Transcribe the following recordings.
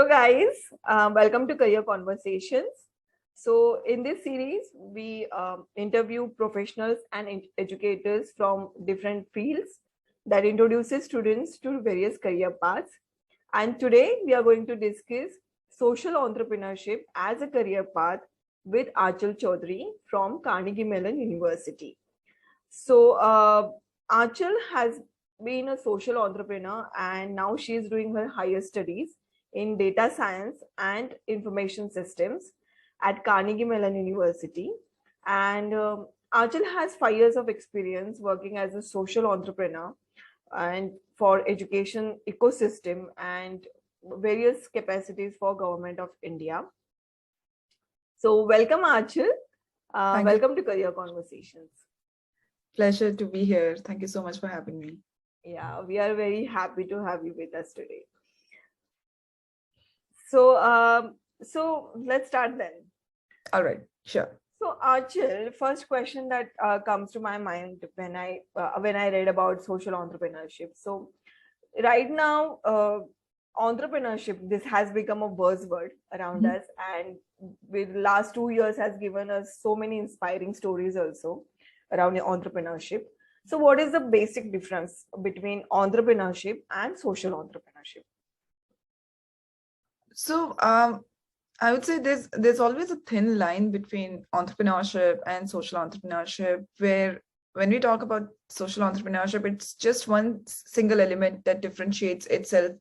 Hello guys, welcome to Career Conversations. So in this series, we interview professionals and educators from different fields that introduces students to various career paths. And today we are going to discuss social entrepreneurship as a career path with Anchal Chaudhary from Carnegie Mellon University. So Anchal has been a social entrepreneur and now she is doing her higher studies in data science and information systems at Carnegie Mellon University. And Anchal has 5 years of experience working as a social entrepreneur and for education ecosystem and various capacities for government of India. So welcome Anchal. Welcome to Career Conversations. Pleasure to be here. Thank you so much for having me. Yeah, we are very happy to have you with us today. So let's start then. All right, sure. So Anchal, first question that comes to my mind when I read about social entrepreneurship. So right now, entrepreneurship, this has become a buzzword around us, and with last 2 years has given us so many inspiring stories also around entrepreneurship. So what is the basic difference between entrepreneurship and social entrepreneurship? So I would say there's always a thin line between entrepreneurship and social entrepreneurship, where when we talk about social entrepreneurship, it's just one single element that differentiates itself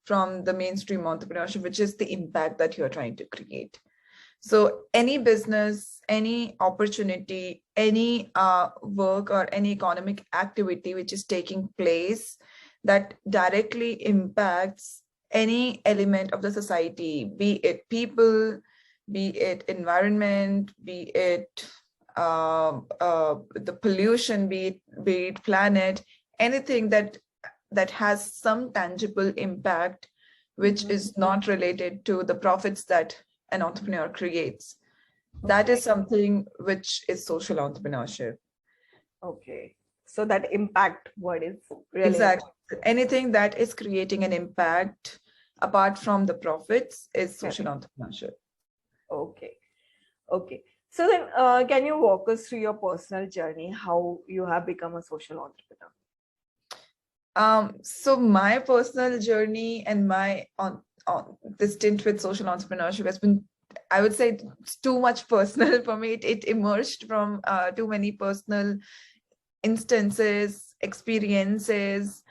from the mainstream entrepreneurship, which is the impact that you're trying to create. So any business, any opportunity, any work or any economic activity which is taking place that directly impacts any element of the society, be it people, be it environment, be it the pollution, be it planet, anything that has some tangible impact, which is not related to the profits that an entrepreneur creates. That is something which is social entrepreneurship. Okay. So that impact word is really exactly important. Anything that is creating an impact apart from the profits is social entrepreneurship. Okay. Okay. So then can you walk us through your personal journey, how you have become a social entrepreneur? So my personal journey and my on the stint with social entrepreneurship has been, I would say, it's too much personal for me. It emerged from too many personal instances, experiences.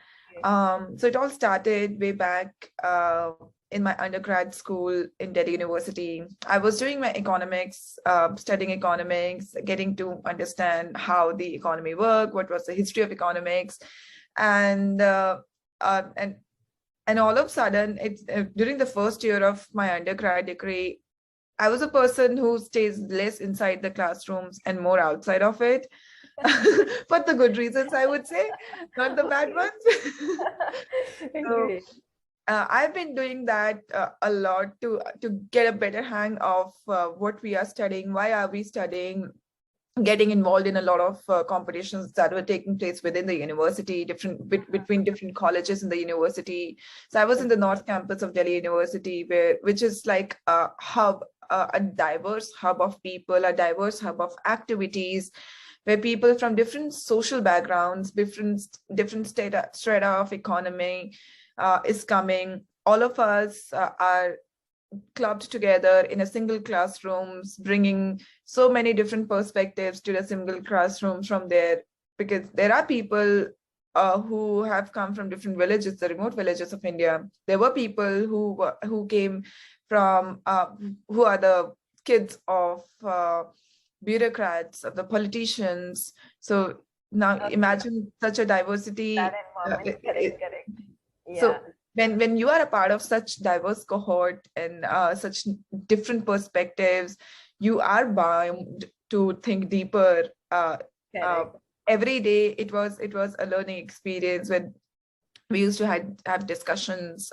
So it all started way back in my undergrad school in Delhi University. I was doing my economics, studying economics, getting to understand how the economy worked, what was the history of economics, and all of a sudden, it's during the first year of my undergrad degree, I was a person who stays less inside the classrooms and more outside of it. For the good reasons, I would say, not the bad ones. So, I've been doing that a lot to get a better hang of what we are studying, why are we studying, getting involved in a lot of competitions that were taking place within the university, between different colleges in the university. So I was in the North Campus of Delhi University, which is like a hub, a diverse hub of people, a diverse hub of activities, where people from different social backgrounds, different strata of economy is coming. All of us are clubbed together in a single classrooms, bringing so many different perspectives to the single classroom from there, because there are people who have come from different villages, the remote villages of India. There were people who came from, who are the kids of bureaucrats, of the politicians. So now imagine such a diversity. Correct. Yeah. So when you are a part of such diverse cohort and such different perspectives, you are bound to think deeper. Every day it was a learning experience when we used to have discussions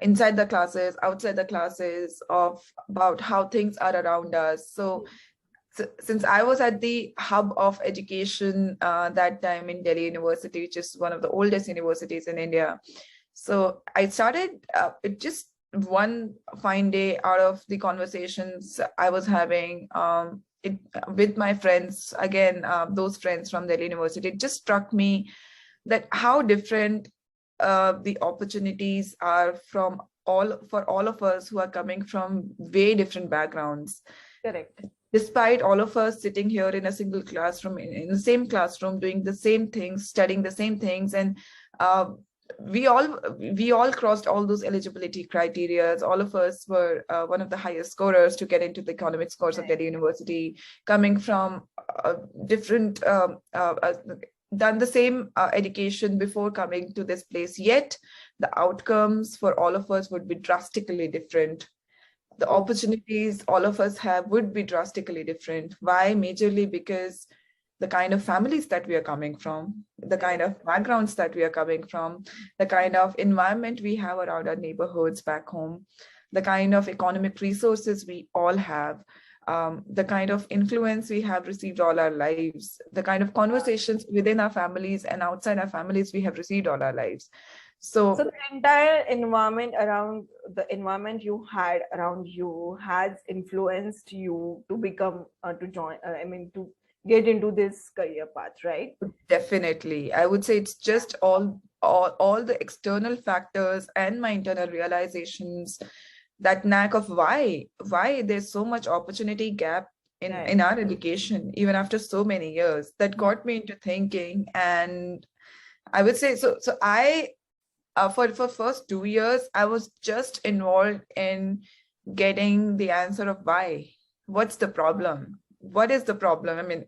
inside the classes, outside the classes, about how things are around us. So since I was at the hub of education that time in Delhi University, which is one of the oldest universities in India, so I started, it just one fine day, out of the conversations I was having with my friends, again, those friends from Delhi University, it just struck me that how different the opportunities are for all of us who are coming from way different backgrounds. Correct. Despite all of us sitting here in a single classroom, in the same classroom, doing the same things, studying the same things, and uh, we all crossed all those eligibility criteria. All of us were one of the highest scorers to get into the economics course of Delhi University, coming from different done the same education before coming to this place, yet the outcomes for all of us would be drastically different. The opportunities all of us have would be drastically different. Why? Majorly because the kind of families that we are coming from, the kind of backgrounds that we are coming from, the kind of environment we have around our neighborhoods back home, the kind of economic resources we all have, the kind of influence we have received all our lives, the kind of conversations within our families and outside our families we have received all our lives. So the entire environment around the environment you had around you has influenced you to become to join. To get into this career path, right? definitely, I would say it's just all the external factors and my internal realizations, that knack of why there's so much opportunity gap in our education, even after so many years, that got me into thinking. And I would say so I for first 2 years, I was just involved in getting the answer of why. What's the problem? What is the problem? I mean,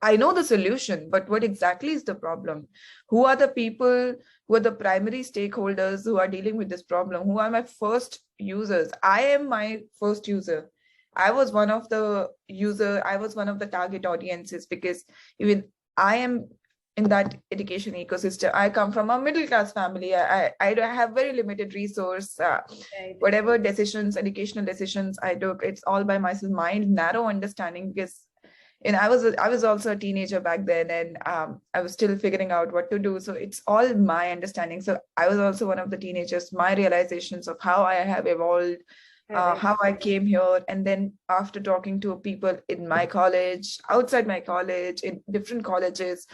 I know the solution, but what exactly is the problem? Who are the people, who are the primary stakeholders who are dealing with this problem? Who are my first users? I am my first user. I was one of the target audiences, because even I am in that education ecosystem. I come from a middle class family. I have very limited resource. Whatever educational decisions I took, it's all by myself, mind narrow understanding, because I was also a teenager back then, and I was still figuring out what to do. So it's all my understanding. So I was also one of the teenagers. My realizations of how I have evolved, how I came here, and then after talking to people in my college, outside my college, in different colleges,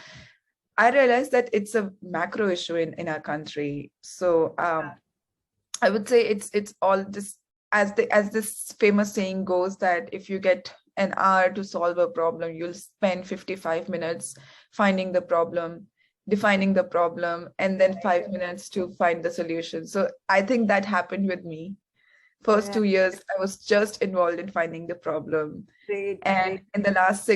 I realized that it's a macro issue in our country. So I would say it's all this, as this famous saying goes, that if you get an hour to solve a problem, you'll spend 55 minutes finding the problem, defining the problem, and then 5 minutes to find the solution. So I think that happened with me. First 2 years, I was just involved in finding the problem. And in the last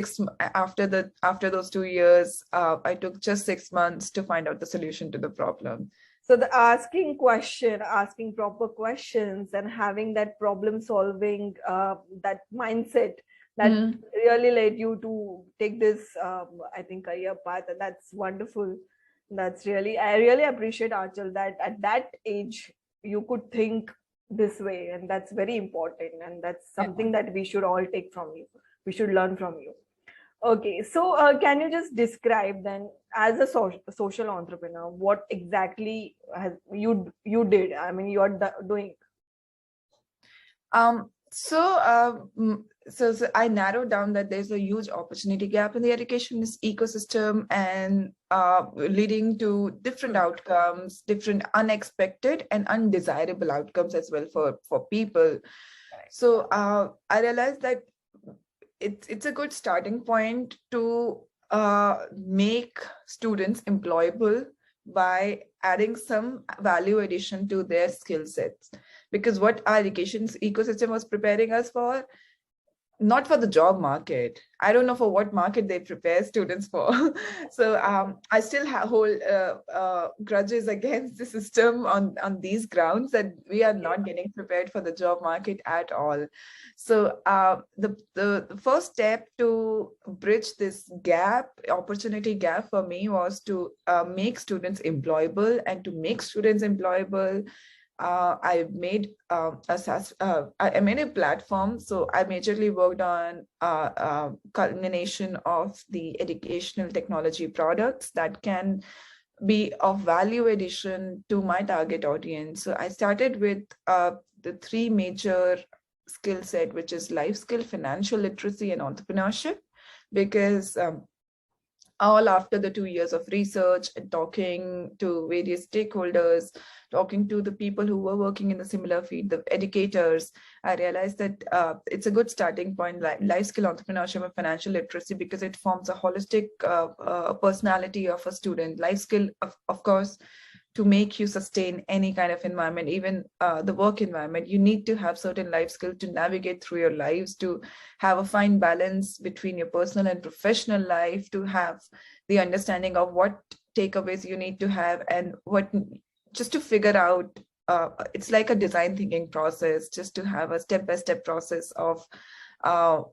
after those 2 years, I took just 6 months to find out the solution to the problem. So the asking proper questions and having that problem solving, that mindset, that really led you to take this, I think, career path. And that's wonderful. I really appreciate, Anchal, that at that age, you could think this way, and that's very important, and that's something that we should all take from you. We should learn from you. Okay, so can you just describe then, as a social entrepreneur, what exactly you did? I mean, you are doing. So I narrowed down that there's a huge opportunity gap in the education ecosystem, and leading to different outcomes, different unexpected and undesirable outcomes as well for people. So I realized that it's a good starting point to make students employable by adding some value addition to their skill sets. Because what our education ecosystem was preparing us for, not for the job market. I don't know for what market they prepare students for. So I still hold grudges against the system on these grounds, that we are not getting prepared for the job market at all. So the first step to bridge this opportunity gap for me, was to make students employable. And to make students employable, I made I made a platform. So I majorly worked on culmination of the educational technology products that can be of value addition to my target audience. So I started with the three major skill set, which is life skill, financial literacy, and entrepreneurship, because all after the 2 years of research and talking to various stakeholders, talking to the people who were working in the similar field, the educators, I realized that it's a good starting point, life skill, entrepreneurship, and financial literacy, because it forms a holistic personality of a student. Life skill, of course, to make you sustain any kind of environment, even the work environment, you need to have certain life skills to navigate through your lives, to have a fine balance between your personal and professional life, to have the understanding of what takeaways you need to have, and what, just to figure out, it's like a design thinking process, just to have a step-by-step process of how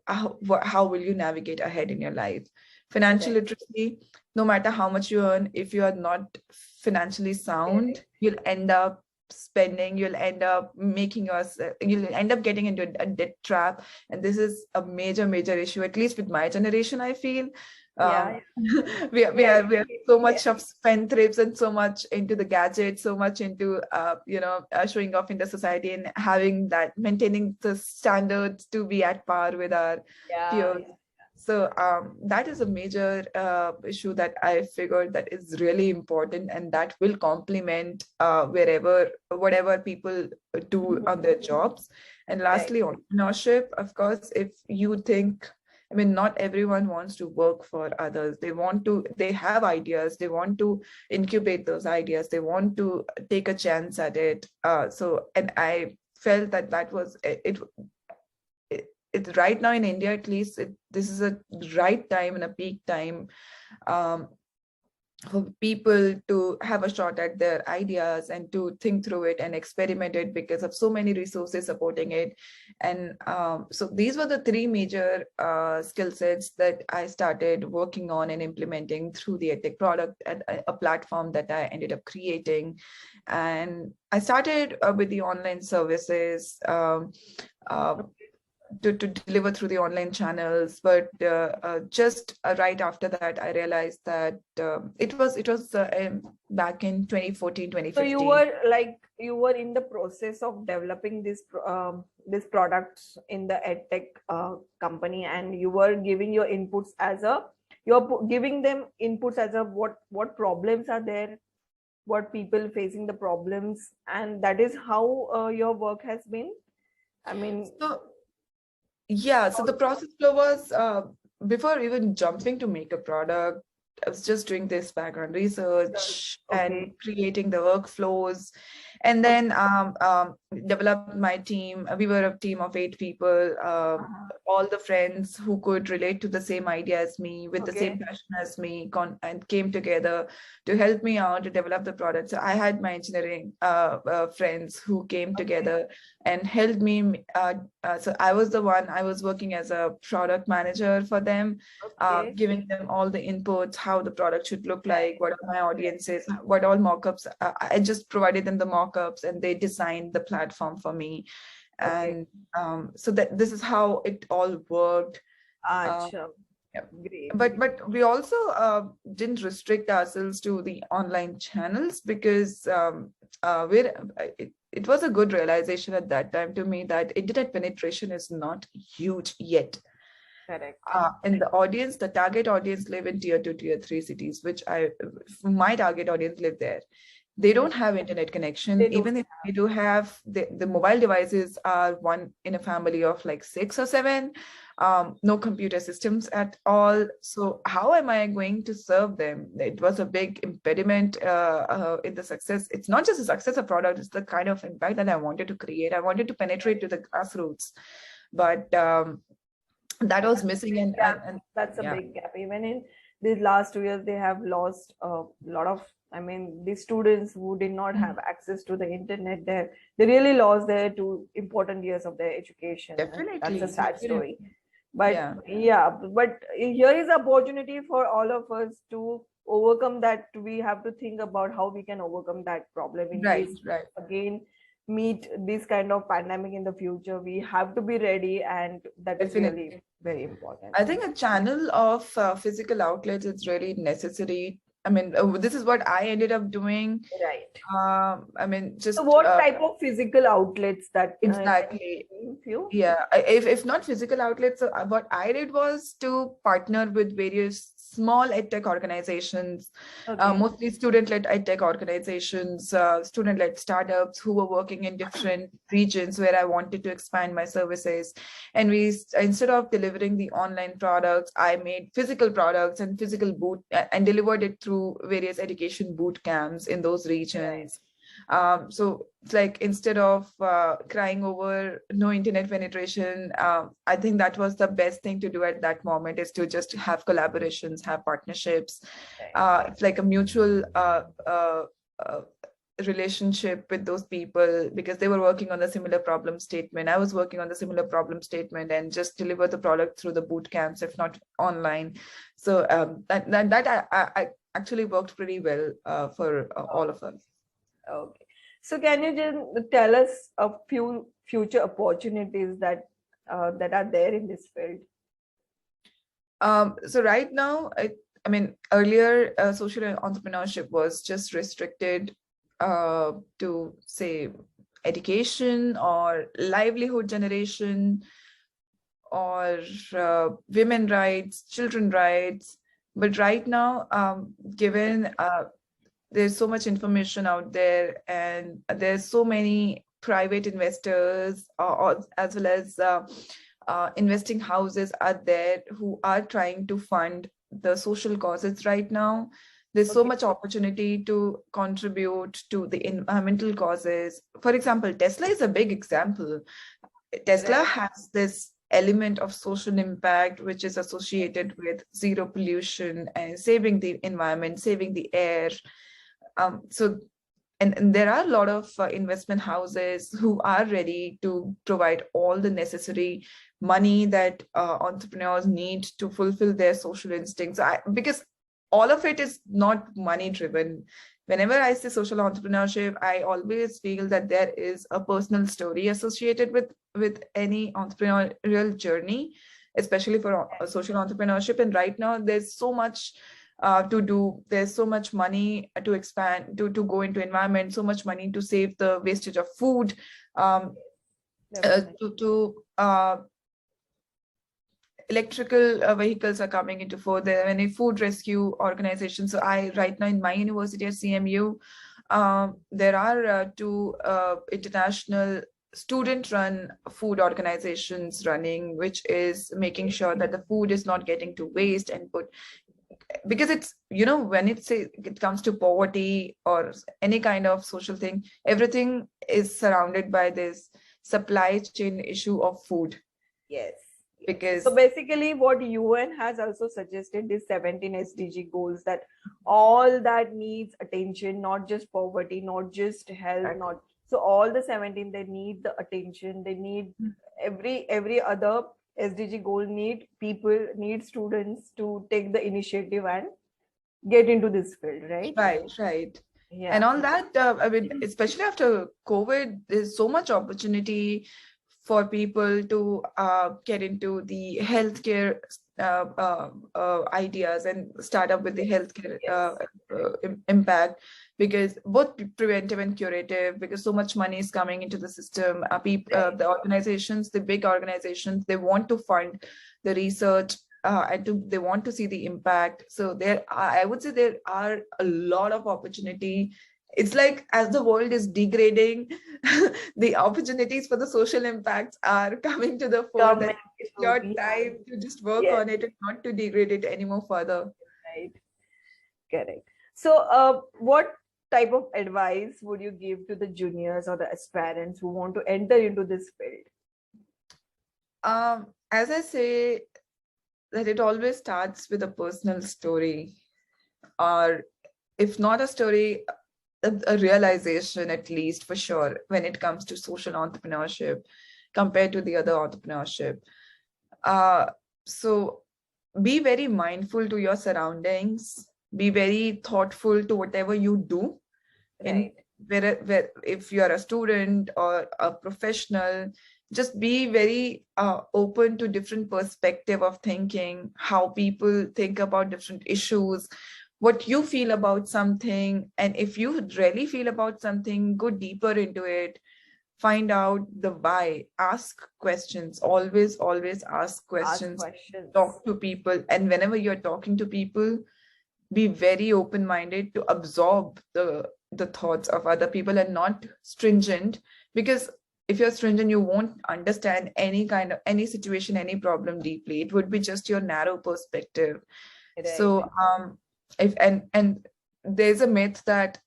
will you navigate ahead in your life. Financial literacy, no matter how much you earn, if you are not financially sound, you'll end up spending, you'll end up you'll end up getting into a debt trap. And this is a major issue, at least with my generation, I feel. We are so much of spendthrifts and so much into the gadgets, so much into showing off in the society, and having that, maintaining the standards to be at par with our peers. So that is a major issue that I figured that is really important, and that will complement whatever people do on their jobs. And lastly, entrepreneurship, of course, if you think, I mean, not everyone wants to work for others. They have ideas, they want to incubate those ideas, they want to take a chance at it. And I felt that was it. It's right now in India, at least, this is a right time and a peak time for people to have a shot at their ideas and to think through it and experiment it, because of so many resources supporting it. And so these were the three major skill sets that I started working on and implementing through the EdTech product at a platform that I ended up creating. And I started with the online services, to deliver through the online channels, but just right after that, I realized that it was back in 2014, 2015. So you were in the process of developing this products in the edtech company, and you were giving your inputs you're giving them inputs as what problems are there, what people facing the problems, and that is how your work has been. I mean, so the process flow was, before even jumping to make a product, I was just doing this background research and creating the workflows, and then developed my team. We were a team of 8 people, all the friends who could relate to the same idea as me, with the same passion as me, and came together to help me out to develop the product. So I had my engineering friends who came together and helped me. So I was working as a product manager for them, giving them all the inputs, how the product should look like, what are my audiences, what all mockups. I just provided them the mockups, and they designed the platform for me. And so that this is how it all worked. Great. But we also didn't restrict ourselves to the online channels, because it was a good realization at that time to me that internet penetration is not huge yet. Correct. And the target audience live in tier 2, tier 3 cities, which my target audience live there. They don't have internet connection. Even if they do have, the mobile devices are one in a family of like 6 or 7, no computer systems at all. So how am I going to serve them? It was a big impediment in the success. It's not just the success of product, it's the kind of impact that I wanted to create. I wanted to penetrate to the grassroots, but that was missing. And that's a big gap. Even in these last 2 years, they have lost a lot of, I mean, the students who did not have access to the internet, they really lost their 2 important years of their education. Definitely. That's a sad story. But but here is opportunity for all of us to overcome that. We have to think about how we can overcome that problem in case again meet this kind of pandemic in the future. We have to be ready, and that is really very important. I think a channel of physical outlets is really necessary I mean, this is what I ended up doing. Right. I mean, just So what type of physical outlets that exactly. you? Yeah, if not physical outlets, so what I did was to partner with various small edtech organizations, Okay. mostly student-led edtech organizations, student-led startups who were working in different regions where I wanted to expand my services. And instead of delivering the online products, I made physical products and and delivered it through various education boot camps in those regions. So it's like, instead of crying over no internet penetration, I think that was the best thing to do at that moment, is to just have collaborations, have partnerships. It's like a mutual uh, relationship with those people, because they were working on a similar problem statement. I was working on the similar problem statement, and just deliver the product through the boot camps, if not online. So that I actually worked pretty well for all of us. Okay. So can you just tell us a few future opportunities that that are there in this field? So right now, I mean, earlier, social entrepreneurship was just restricted to, say, education or livelihood generation, or women rights, children rights. But right now, given there's so much information out there, and there's so many private investors, as well as investing houses are there who are trying to fund the social causes right now. There's so Okay. much opportunity to contribute to the environmental causes. For example, Tesla is a big example. Tesla Right. has this element of social impact, which is associated with zero pollution and saving the environment, saving the air. So and there are a lot of investment houses who are ready to provide all the necessary money that entrepreneurs need to fulfill their social instincts. Because all of it is not money driven. Whenever I say social entrepreneurship, I always feel that there is a personal story associated with any entrepreneurial journey, especially for social entrepreneurship. And right now, there's so much to do. There's so much money to expand, to go into environment, so much money to save the wastage of food, Definitely. to electrical vehicles are coming into force. There are many food rescue organizations. So right now in my university at CMU, there are two international student-run food organizations running, which is making sure that the food is not getting to waste and put, because it's, when it comes to poverty or any kind of social thing, everything is surrounded by this supply chain issue of food. Yes. Because so basically what UN has also suggested is 17 SDG goals, that all that needs attention, not just poverty, not just health, not so all the 17, they need the attention. They need every other SDG goal, need people, need students to take the initiative and get into this field, right? Right. Yeah. And on that, I mean, especially after COVID, there's so much opportunity for people to get into the healthcare ideas and start up with the healthcare impact, because both preventive and curative, because so much money is coming into the system. The organizations, the big organizations, they want to fund the research, and they want to see the impact. So I would say there are a lot of opportunity. It's like, as the world is degrading, the opportunities for the social impacts are coming to the fore. That it's your time to just work on it and not to degrade it anymore further. Right. Correct. So what type of advice would you give to the juniors or the aspirants who want to enter into this field? As I say, that it always starts with a personal story, or if not a story, a realization, at least, for sure, when it comes to social entrepreneurship compared to the other entrepreneurship. So be very mindful to your surroundings, be very thoughtful to whatever you do. Right. Where if you're a student or a professional, just be very open to different perspective of thinking, how people think about different issues, what you feel about something. And if you really feel about something, go deeper into it, find out the why, ask questions, always ask Ask questions, questions. talk to people. And whenever you're talking to people, be very open-minded to absorb the thoughts of other people and not stringent, because if you're stringent, you won't understand any situation, any problem deeply. It would be just your narrow perspective. Right. So if and there's a myth that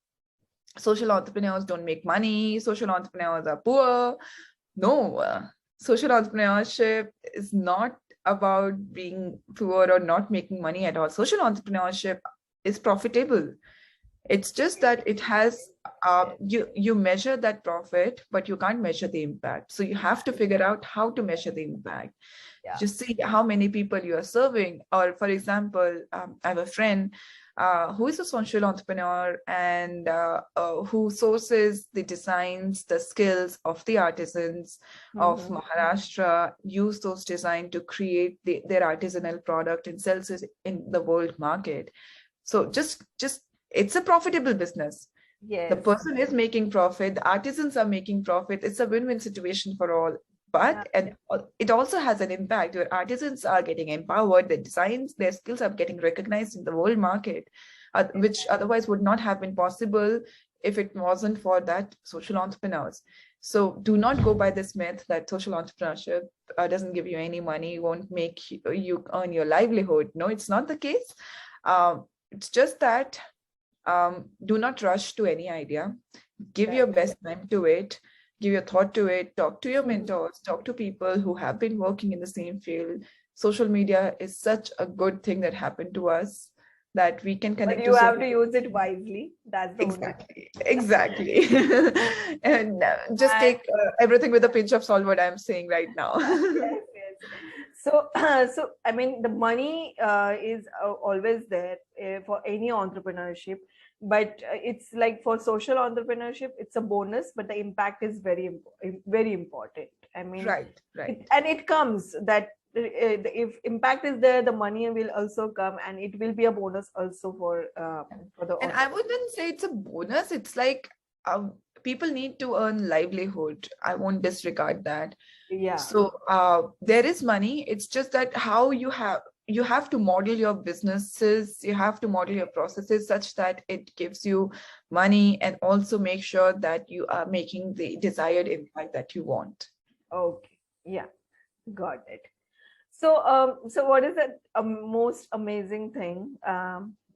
social entrepreneurs don't make money, social entrepreneurs are poor. No, social entrepreneurship is not about being poor or not making money at all. Social entrepreneurship is profitable. It's just that it has you measure that profit, but you can't measure the impact. So you have to figure out how to measure the impact. Yeah. Just see how many people you are serving. Or for example, I have a friend who is a social entrepreneur and who sources the designs, the skills of the artisans of Maharashtra, use those designs to create their artisanal product and sells it in the world market. So just it's a profitable business. Yes. The person is making profit, the artisans are making profit. It's a win-win situation for all. But and it also has an impact. Your artisans are getting empowered, their designs, their skills are getting recognized in the world market, which otherwise would not have been possible if it wasn't for that social entrepreneurs. So do not go by this myth that social entrepreneurship doesn't give you any money, won't make you earn your livelihood. No, it's not the case. It's just that do not rush to any idea. Give your best time to it. Give your thought to it. Talk to your mentors. Talk to people who have been working in the same field. Social media is such a good thing that happened to us that we can connect. But you have to use it wisely. That's the exactly. And just take everything with a pinch of salt. What I'm saying right now. Yes. So, so I mean, the money is always there for any entrepreneurship, but it's like for social entrepreneurship, it's a bonus, but the impact is very, very important. I mean, right. And it comes that if impact is there, the money will also come, and it will be a bonus also for the. And I wouldn't say it's a bonus. It's like people need to earn livelihood. I won't disregard that. Yeah. So there is money. It's just that how you have to model your businesses, you have to model your processes such that it gives you money and also make sure that you are making the desired impact that you want. Okay. Yeah. Got it. So, so what is the most amazing thing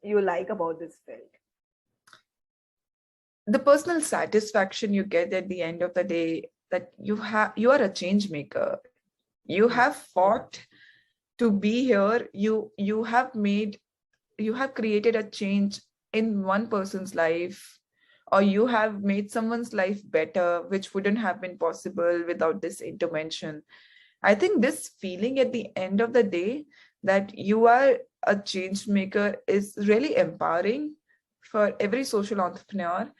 you like about this field? The personal satisfaction you get at the end of the day, that you are a change maker. You have fought to be here. You have created a change in one person's life, or you have made someone's life better, which wouldn't have been possible without this intervention. I think this feeling at the end of the day that you are a change maker is really empowering for every social entrepreneur.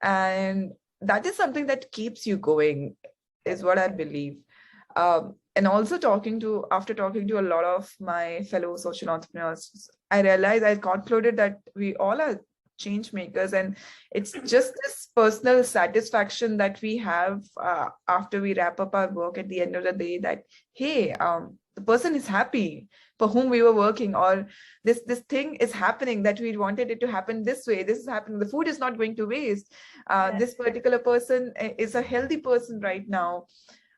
And that is something that keeps you going, is what I believe. And also after talking to a lot of my fellow social entrepreneurs, I realized, I concluded that we all are change makers, and it's just this personal satisfaction that we have after we wrap up our work at the end of the day, that hey, the person is happy for whom we were working, or this thing is happening that we wanted it to happen this way. This is happening. The food is not going to waste. This particular person is a healthy person right now.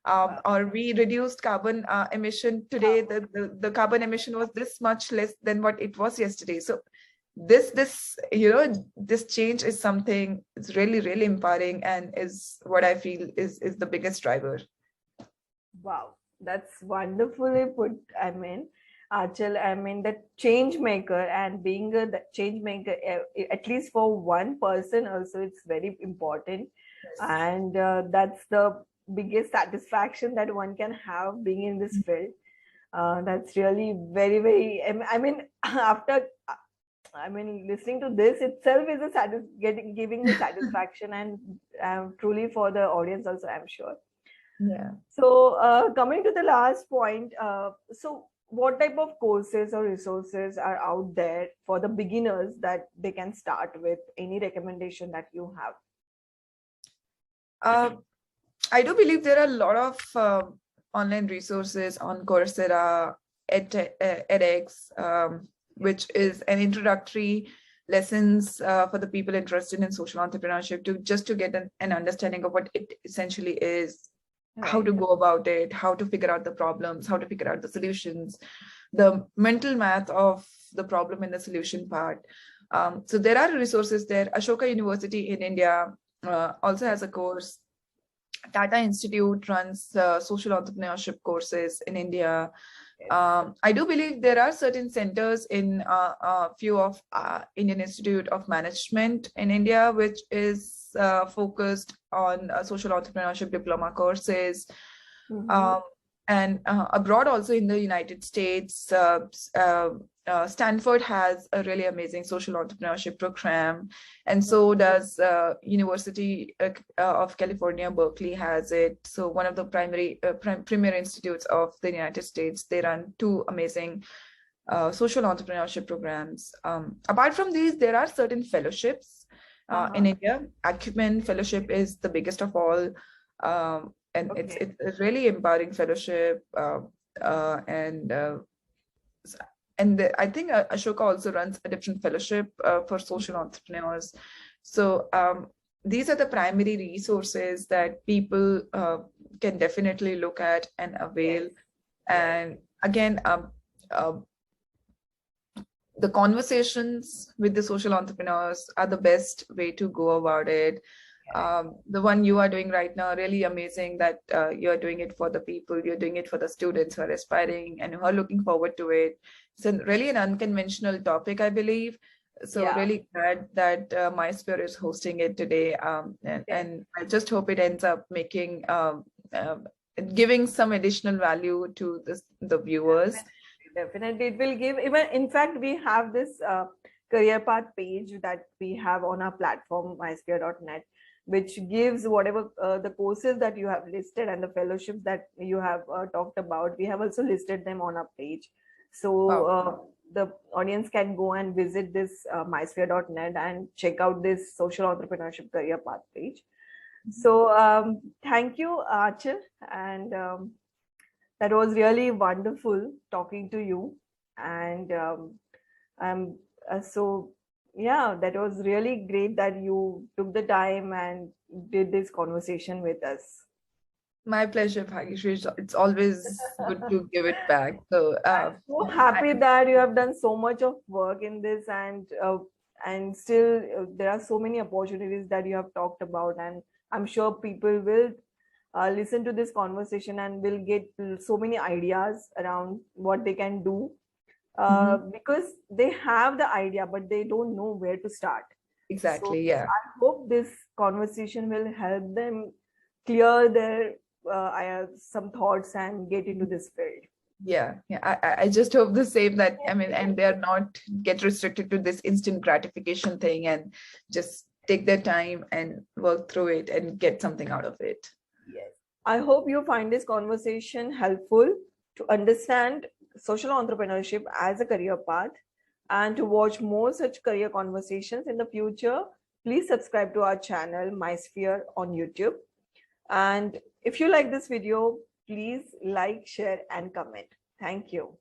Or we reduced carbon emission today. The carbon emission was this much less than what it was yesterday. So this change is something, it's really, really empowering, and is what I feel is the biggest driver. Wow, that's wonderfully put. I mean, Anchal, I mean, the change maker, and being a change maker, at least for one person also, it's very important. Yes. And that's the biggest satisfaction that one can have being in this field. That's really very, very, I mean, listening to this itself is giving the satisfaction, and truly for the audience also, I'm sure. Yeah. So coming to the last point, so what type of courses or resources are out there for the beginners that they can start with? Any recommendation that you have? I do believe there are a lot of online resources on Coursera, edX, which is an introductory lessons for the people interested in social entrepreneurship to get an understanding of what it essentially is, how to go about it, how to figure out the problems, how to figure out the solutions, the mental math of the problem and the solution part. So there are resources there. Ashoka University in India also has a course. Tata Institute runs social entrepreneurship courses in India. I do believe there are certain centers in a few of Indian Institute of Management in India, which is focused on social entrepreneurship diploma courses. And abroad also in the United States, Stanford has a really amazing social entrepreneurship program, and so does University of California, Berkeley has it. So one of the premier institutes of the United States, they run two amazing social entrepreneurship programs. Apart from these, there are certain fellowships in India. Acumen Fellowship is the biggest of all. And it's a really empowering fellowship, and I think Ashoka also runs a different fellowship for social entrepreneurs. So these are the primary resources that people can definitely look at and avail. And again, the conversations with the social entrepreneurs are the best way to go about it. The one you are doing right now, really amazing that you're doing it for the people, you're doing it for the students who are aspiring and who are looking forward to it. It's really an unconventional topic, I believe. So really glad that MySphere is hosting it today. And I just hope it ends up making, giving some additional value to the viewers. Definitely, it will give. Even in fact, we have this career path page that we have on our platform, mysphere.net, which gives whatever the courses that you have listed and the fellowships that you have talked about. We have also listed them on our page. So the audience can go and visit this mysphere.net and check out this social entrepreneurship career path page. So thank you, Anchal, and that was really wonderful talking to you. And so yeah, that was really great that you took the time and did this conversation with us. My pleasure, Bhagishri. It's always good to give it back. So I'm so happy that you have done so much of work in this, and still there are so many opportunities that you have talked about, and I'm sure people will listen to this conversation and will get so many ideas around what they can do. Because they have the idea, but they don't know where to start. Exactly, so, I hope this conversation will help them clear their some thoughts and get into this field. Yeah. I just hope the same, that and they're not get restricted to this instant gratification thing, and just take their time and work through it and get something out of it. Yes. I hope you find this conversation helpful to understand social entrepreneurship as a career path, and to watch more such career conversations in the future. Please subscribe to our channel MySphere on YouTube, and if you like this video, please like, share and comment. Thank you.